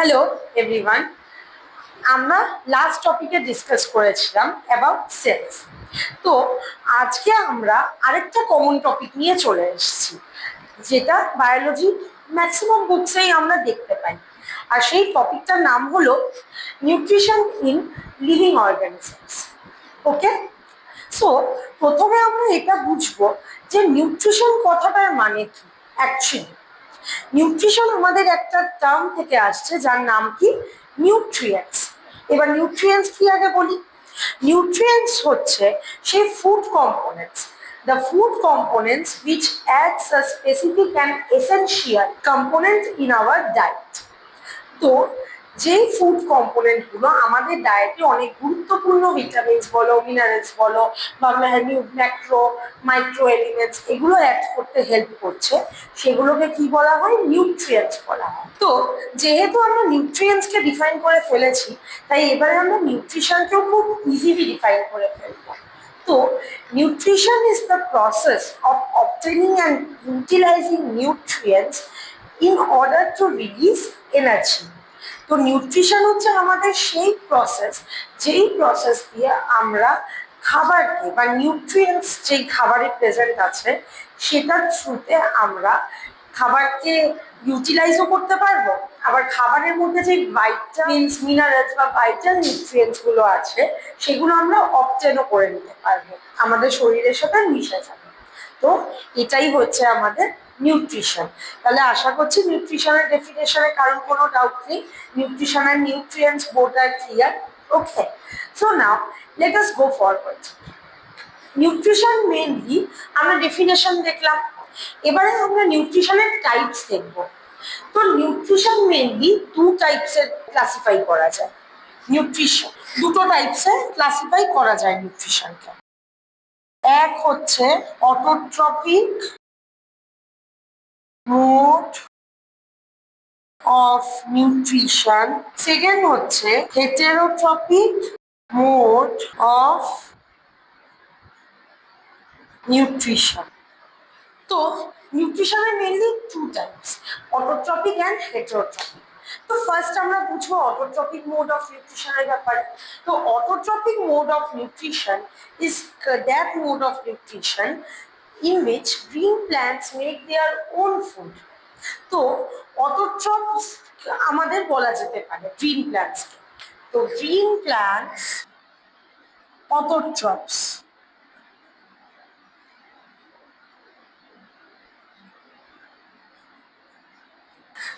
Hello everyone, আমরা last টপিকে discuss করেছিলাম অ্যাবাউট সেলস। তো আজকে আমরা আরেকটা কমন টপিক নিয়ে চলে এসেছি, যেটা বায়োলজি ম্যাক্সিমাম বুকসেই আমরা দেখতে পাই। আর সেই টপিকটার নাম হলো nutrition in living organisms. Okay, so প্রথমে আমরা এটা বুঝবো যে নিউট্রিশন কথাটার মানে কি। অ্যাকচুয়ালি নিউট্রিশন আমাদের একটা টার্ম থেকে আসছে যার নাম কি নিউট্রিয়েন্টস। এবার নিউট্রিয়েন্টস কি আগে বলি। নিউট্রিয়েন্টস হচ্ছে সেই food components, the food components which adds a specific and essential component in our diet. তো যেই ফুড কম্পোনেন্ট গুলো আমাদের ডায়েটে অনেক গুরুত্বপূর্ণ, ভিটামিনস বলো, মিনারেলস বলো, বা ম্যাক্রো মাইক্রো এলিমেন্টস, এগুলো অ্যাড করতে হেল্প করছে, সেগুলোকে কি বলা হয়? নিউট্রিয়েন্টস বলা হয়। তো যেহেতু আমরা নিউট্রিয়েন্টসকে ডিফাইন করে ফেলেছি, তাই এবারে আমরা নিউট্রিশনকেও খুব ইজিলি ডিফাইন করে ফেলবো। তো nutrition is the process of obtaining and utilising nutrients in order to release energy. তো নিউট্রিশন হচ্ছে আমাদের সেই প্রসেস, যেই প্রসেস দিয়ে আমরা খাবারকে বা নিউট্রিয়েন্টস যেই খাবারে প্রেজেন্ট আছে সেটার থ্রুতে আমরা খাবারকে ইউটিলাইজও করতে পারবো, আবার খাবারের মধ্যে যে ভাইটামিনস, মিনারেলস বা ভাইটাল নিউট্রিয়েন্টস গুলো আছে সেগুলো আমরা অবটেনও করে নিতে পারবো, আমাদের শরীরের সাথে মিশে যাবে। তো এটাই হচ্ছে আমাদের নিউট্রিশন। তাহলে আশা করছি নিউট্রিশনের ডেফিনেশনে কারণ কোনো ডাউট নেই। নিউট্রিশন আর nutrients both are clear. Okay, so now let us go forward. Nutrition mainly আমরা ডেফিনেশন দেখলাম, এবারে আমরা নিউট্রিশনের টাইপস দেখব। তো নিউট্রিশন মেইনলি টু টাইপসের ক্লাসিফাই করা যায়। নিউট্রিশন দুটো টাইপসে ক্লাসিফাই করা যায় নিউট্রিশনকে। এক হচ্ছে autotrophic mode of nutrition, second হচ্ছে হেটেরোট্রপিক মোড অফ নিউট্রিশন। তো নিউট্রিশনের mainly two types, autotrophic and heterotrophic. তো ফার্স্ট আমরা বুঝবো অটোট্রপিক মোড অফ নিউট্রিশনের ব্যাপারে। তো autotrophic mode of nutrition is that mode of nutrition in which green plants make their own food. তো অটোট্রপস আমাদের বলা যেতে পারে গ্রিন প্ল্যান্টসকে। তো গ্রিন প্ল্যান্টস অটোট্রপস।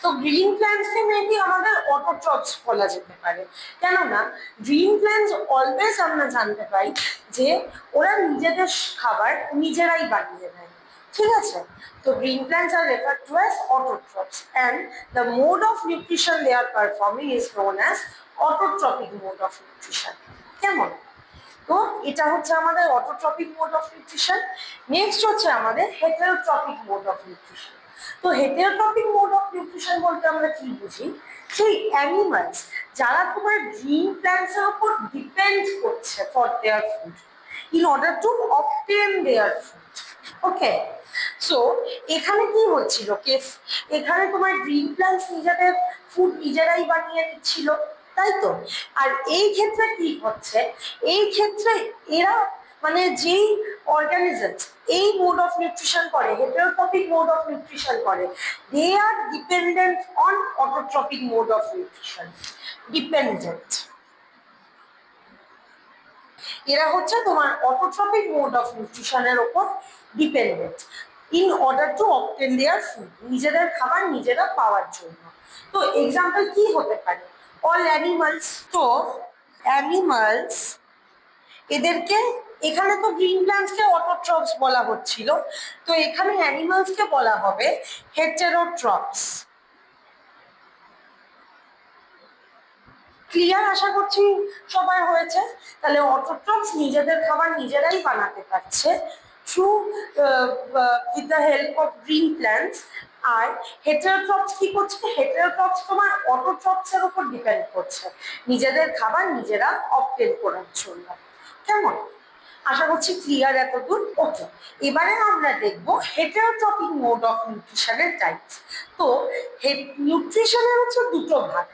তো গ্রিন প্ল্যান্টসকে মেবি আমাদের অটোট্রপস বলা যেতে পারে, কেননা গ্রিন প্ল্যান্টস অলওয়েজ আমরা জানতে পাই যে ওরা নিজেদের খাবার নিজেরাই বানিয়ে নেয়, ঠিক আছে? তো green plants are referred to as autotrophs and the mode of nutrition they are performing is known as autotrophic mode of nutrition. কেমন? তো এটা হচ্ছে আমাদের autotrophic mode of nutrition. Next হচ্ছে আমাদের হেটেরোট্রপিক মোড অফ নিউট্রিশন। তো হেটেরোট্রপিক মোড অফ নিউট্রিশন বলতে আমরা কি বুঝি? সেই অ্যানিমালস যারা তোমার গ্রিন প্ল্যান্টস এর উপর ডিপেন্ড করছে for their food, in order to obtain their food. Okay, so এখানে কি হচ্ছিল কেস, এখানে তোমার গ্রিন প্ল্যান্টস নিজেদের ফুড নিজেরাই বানিয়ে নিচ্ছিল, তাই তো? আর এই ক্ষেত্রে কি হচ্ছে, এই ক্ষেত্রে এরা মানে যেই অর্গানিজমস এই মোড অফ নিউট্রিশন করে, হেটেরোট্রপিক মোড অফ নিউট্রিশন করে, they are dependent on autotrophic mode of nutrition. Dependent, এরা হচ্ছে তোমার অটোট্রপিক মোড অফ নিউট্রিশনের উপর dependent in order to obtain their food, নিজেদের খাবার নিজেরা পাওয়ার জন্য। তো এক্সাম্পল কি হতে পারে? All animals. তো অ্যানিমালস এদেরকে, এখানে তো গ্রিন প্ল্যান্টসকে অটোট্রপস বলা হচ্ছিল, তো এখানে অ্যানিমালসকে বলা হবে হেটেরোট্রপস। ক্লিয়ার আশা করছি সবাই হয়েছে। তাহলে অটোট্রপস নিজেদের খাবার নিজেরাই বানাতে পারছে through with the help of green plants. আর হেটেরোট্রপস কি করছে? হেটেরোট্রপস তোমার অটোট্রপস এর উপর ডিপেন্ড করছে নিজেদের খাবার নিজেরা অবটেন করার জন্য। কেমন? আশা করছি ক্লিয়ার এতদূর। ওকে, এবারে আমরা দেখব হেটেরোট্রপিক মোড অফ নিউট্রিশনের টাইপস। তো নিউট্রিশনের হচ্ছে দুটো ভাগ,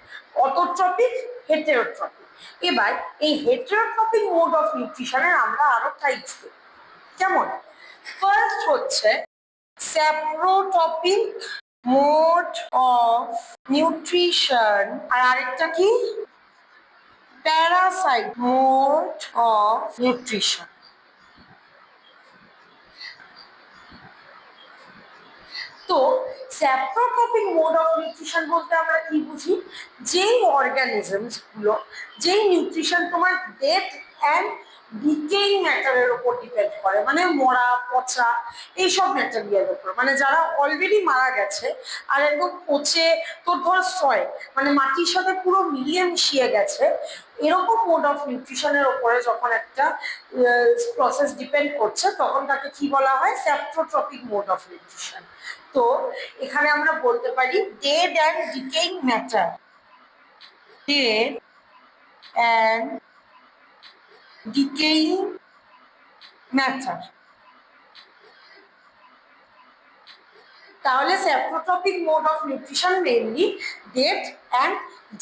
অটোট্রপিক, হেটেরোট্রপিক। এবার এই হেটেরোট্রপিক মোড অফ নিউট্রিশনের আমরা আরো টাইপস দেখি। কেমন? ফার্স্ট হচ্ছে স্যাপ্রোট্রপিক মোড অফ নিউট্রিশন, আর আরেকটা কি প্যারাসাইট মোড অফ নিউট্রিশন। তো স্যাপ্রোট্রপিক মোড অফ নিউট্রিশন বলতে আমরা কি বুঝি? যেই অর্গানিজমস গুলো, যেই নিউট্রিশন তোমার ডেথ অ্যান্ড ডিকেইং ম্যাটারের উপর ডিপেন্ড করে, মানে মরা পচা এইসব ম্যাটেরিয়ালের উপর, মানে যারা অলরেডি মারা গেছে আর একদম পচে তোর ধর সয়, মানে মাটির সাথে পুরো মিলিয়ে মিশিয়ে গেছে, এরকম মোড অফ নিউট্রিশনের উপরে যখন একটা প্রসেস ডিপেন্ড করছে তখন তাকে কি বলা হয়? Saprotrophic mode of nutrition. তো এখানে আমরা বলতে পারি dead and decaying matter, dead and decaying matter. তাহলে saprotrophic mode of nutrition mainly dead and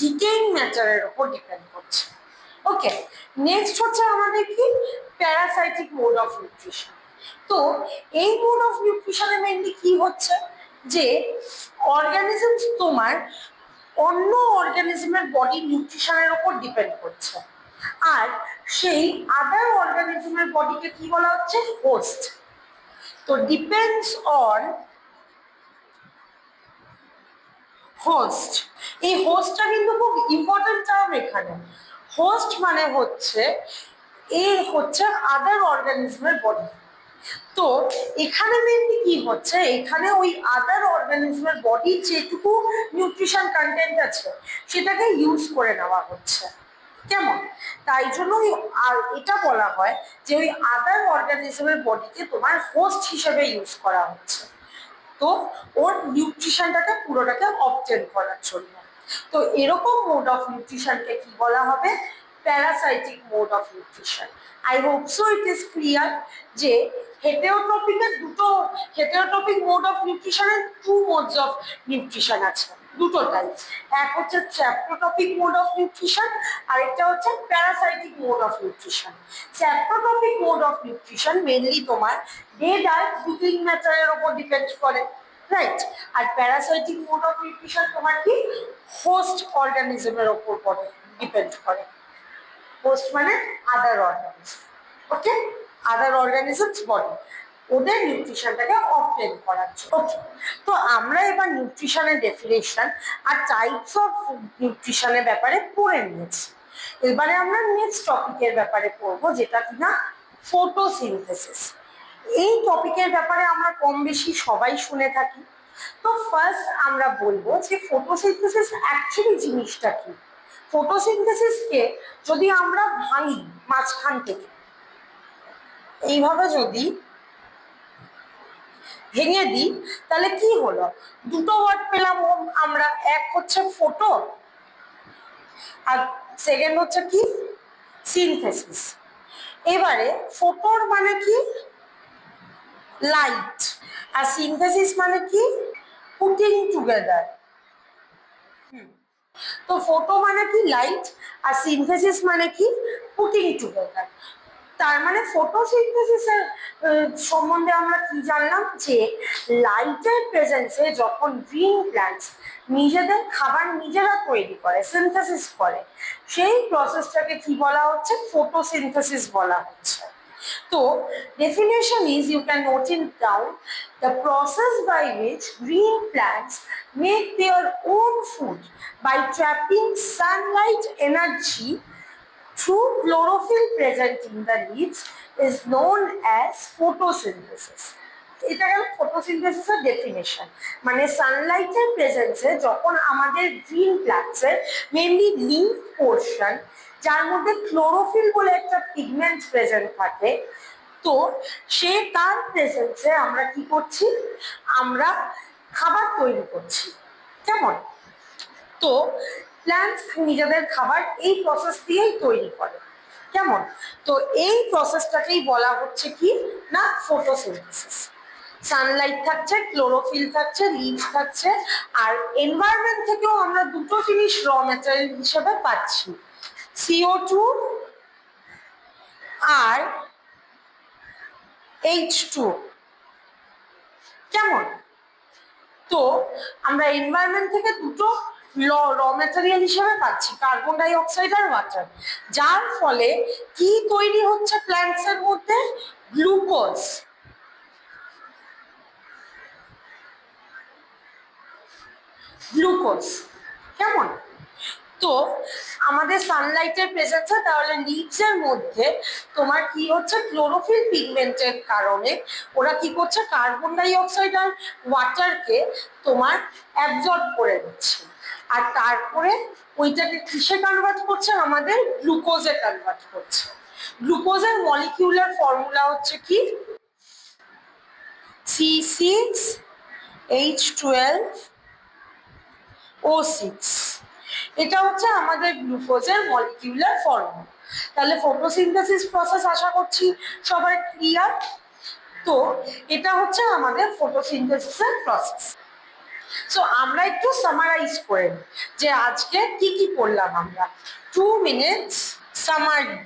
decaying ম্যাটারের উপর ডিপেন্ড করছে। ওকে, নেক্সট হচ্ছে আমাদের কি প্যারাসাইটিক মোড অফ নিউট্রিশন। তো এই মোড অফ নিউট্রিশনে মেইনলি কি হচ্ছে যে অর্গানিজমস তোমার অন্য অর্গানিজমের বডি নিউট্রিশনের উপর ডিপেন্ড করছে, আর সেই আদার অর্গানিজমের বডিকে কি বলা হচ্ছে? হোস্ট। তো ডিপেন্ডস অন হোস্ট। এই হোস্টটা কিন্তু খুব ইম্পর্টেন্ট টার্ম এখানে। হোস্ট মানে হচ্ছে এই হচ্ছে আদার অর্গানিজমের বডি। তো এখানে মেনলি কি হচ্ছে, এখানে ওই আদার অর্গানিজমের বডির যেটুকু নিউট্রিশন কন্টেন্ট আছে সেটাকে ইউজ করে নেওয়া হচ্ছে। কেমন? তাই জন্য আর এটা বলা হয় যে ওই আদার অর্গানিজমের বডিকে তোমার হোস্ট হিসেবে ইউজ করা হচ্ছে, তো ওর নিউট্রিশনটাকে পুরোটাকে অবটেন করার জন্য। তো এরকম মোড অফ নিউট্রিশনকে কি বলা হবে? Parasitic mode of nutrition. I hope so it is clear যে হেটেরোট্রপিক মোড অফ নিউট্রিশনের টু মোডস অফ নিউট্রিশন আছে, দুটো টাইপস। এক হচ্ছে স্যাপ্রোট্রপিক মোড অফ নিউট্রিশন, আর একটা হচ্ছে parasitic mode of nutrition. Saprotrophic mode of nutrition mainly তোমার ডেড আর ডিকেইং ম্যাটারের উপর ডিপেন্ড করে, রাইট? আর প্যারাসাইটিক মোড অফ নিউট্রিশন তোমার কি হোস্ট অর্গানিজমের উপর ডিপেন্ড করে। হোস্ট মানে আদার অর্গানিজম। ওকে, আদার অর্গানিজমস বডি, ওদের নিউট্রিশনটাকে অবটেন করার জন্য। ওকে, তো আমরা এবার নিউট্রিশনের ডেফিনেশন আর টাইপস অফ নিউট্রিশনের ব্যাপারে পড়ে নিয়েছি। এবারে আমরা নেক্সট টপিকের ব্যাপারে পড়বো, যেটা কিনা ফটোসিনথেসিস। এই টপিকের ব্যাপারে আমরা কম বেশি সবাই শুনে থাকি। তো ফার্স্ট আমরা বলবো যে ফটোসিনথেসিস অ্যাকচুয়ালি জিনিসটা কি। ফটোসিনথেসিসকে যদি আমরা ভাঙি মাঝখান থেকে, এইভাবে যদি ভেঙে দিই তাহলে কি হলো? দুটো ওয়ার্ড পেলাম আমরা, এক হচ্ছে ফটো আর সেকেন্ড হচ্ছে কি সিনথেসিস। এবারে ফটোর মানে কি? লাইট। আর সিনথেসিস মানে কি? Putting together. তো ফটো মানে কি? লাইট। আর সিনথেসিস মানে কি? Putting together. তার মানে ফটোসিনথেসিসের সম্বন্ধে আমরা কি জানলাম? যে লাইটের প্রেজেন্সে যখন গ্রিন প্ল্যান্টস নিজেদের খাবার নিজেরা তৈরি করে, সিনথেসিস করে, সেই প্রসেসটাকে কি বলা হচ্ছে? ফটোসিনথেসিস বলা হচ্ছে। তো definition is, you can note it down, the process by which green plants make their own food by trapping sunlight energy through chlorophyll present in the leaves is known as photosynthesis. এটা গেল ফটোসিনথেসিসের definition. মানে সানলাইটের প্রেজেন্সে যখন আমাদের green প্ল্যান্টসের mainly leaf portion, যার মধ্যে chlorophyll বলে একটা pigment present থাকে, তো সে তার প্রেজেন্সে আমরা কি করছি? আমরা খাবার তৈরি করছি। কেমন? তো প্ল্যান্টস নিজেদের খাবার এই প্রসেস দিয়েই তৈরি করে। কেমন? তো এই প্রসেসটাকেই বলা হচ্ছে কি না ফটোসিনথেসিস। সানলাইট থাকছে, ক্লোরোফিল থাকছে, লিভ থাকছে, আর এনভায়রনমেন্ট থেকেও আমরা দুটো জিনিস র ম্যাটেরিয়াল হিসেবে পাচ্ছি, CO2 আর H2। কেমন? তো আমরা এনভায়রনমেন্ট থেকে দুটো র ম্যাটেরিয়াল হিসেবে পাচ্ছি, কার্বন ডাই অক্সাইড আর ওয়াটার, যার ফলে কি তৈরি হচ্ছে প্ল্যান্টস এর মধ্যে? গ্লুকোজ। গ্লুকোজ। কেমন? তো আমাদের সানলাইটের প্রেজেন্সে তাহলে লিভস এর মধ্যে তোমার কি হচ্ছে, ক্লোরোফিল পিগমেন্টের কারণে ওরা কি করছে, কার্বন ডাই অক্সাইড আর ওয়াটারকে তোমার অ্যাবজর্ব করে দিচ্ছে, আর তারপরে ওইটাকে কিসে কনভার্ট করছে, আমাদের গ্লুকোজে কনভার্ট করছে। গ্লুকোজের মলিকিউলার ফর্মুলা হচ্ছে কি, C6H12O6। এটা হচ্ছে আমাদের গ্লুকোজের মলিকিউলার ফর্মুলা। তাহলে ফটোসিনথেসিস প্রসেস আশা করছি সবার ক্লিয়ার। তো এটা হচ্ছে আমাদের ফটোসিনথেসিসের প্রসেস। সো আমরা একটু সামারাইজ করে নিই যে আজকে কি কি পড়লাম আমরা। 2 মিনিটস সামারি।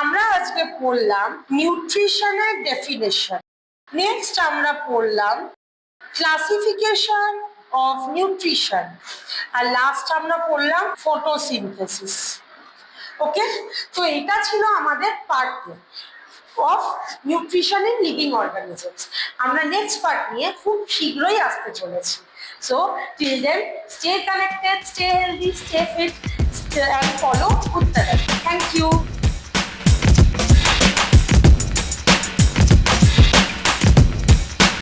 আমরা আজকে পড়লাম নিউট্রিশনের ডেফিনেশন, নেক্সট আমরা পড়লাম ক্লাসিফিকেশন অফ নিউট্রিশন, আর লাস্ট আমরা পড়লাম ফটোসিনথেসিস। ওকে, তো এটা ছিল আমাদের part of nutrition in living organisms. আমরা নেক্সট পার্ট নিয়ে খুব শীঘ্রই আসতে চলেছি। So till then stay connected, stay healthy, stay fit, and follow Uttara. Thank you.